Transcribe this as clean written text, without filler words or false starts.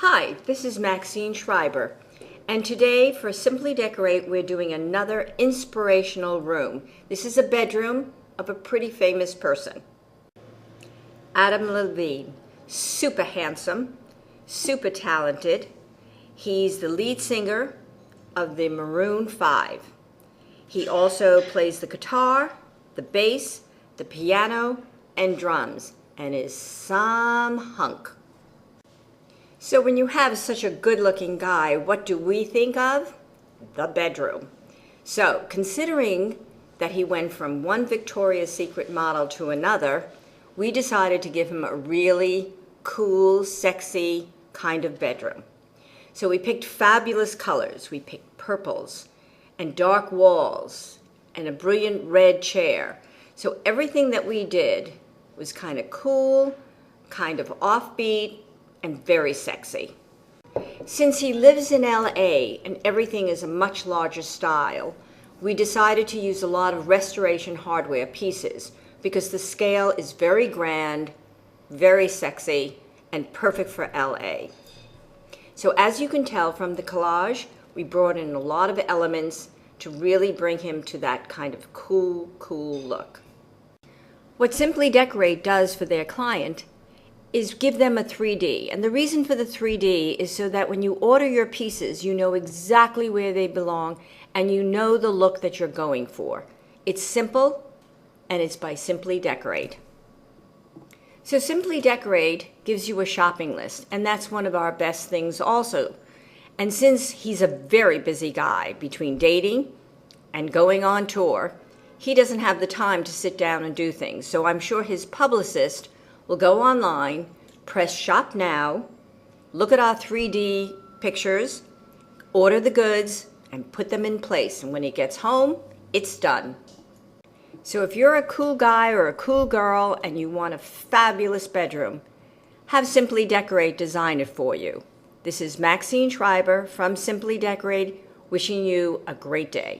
Hi, this is Maxine Schreiber, and today for Simply Decorate we're doing another inspirational room. This is a bedroom of a pretty famous person. Adam Levine, super handsome, super talented. He's the lead singer of the Maroon 5. He also plays the guitar, the bass, the piano, and drums, and is some hunk. So when you have such a good-looking guy, what do we think of? The bedroom. So considering that he went from one Victoria's Secret model to another, we decided to give him a really cool, sexy kind of bedroom. So we picked fabulous colors. We picked purples and dark walls and a brilliant red chair. So everything that we did was kind of cool, kind of offbeat, and very sexy. Since he lives in LA and everything is a much larger style, we decided to use a lot of restoration hardware pieces because the scale is very grand, very sexy, and perfect for LA. So as you can tell from the collage, we brought in a lot of elements to really bring him to that kind of cool look. What Simply Decorate does for their client is give them a 3D. And the reason for the 3D is so that when you order your pieces, you know exactly where they belong and you know the look that you're going for. It's simple, and it's by Simply Decorate. So Simply Decorate gives you a shopping list, and that's one of our best things also. And since he's a very busy guy between dating and going on tour, he doesn't have the time to sit down and do things. So I'm sure his publicist will go online, press Shop Now, look at our 3D pictures, order the goods, and put them in place. And when he gets home, it's done. So if you're a cool guy or a cool girl and you want a fabulous bedroom, have Simply Decorate design it for you. This is Maxine Schreiber from Simply Decorate, wishing you a great day.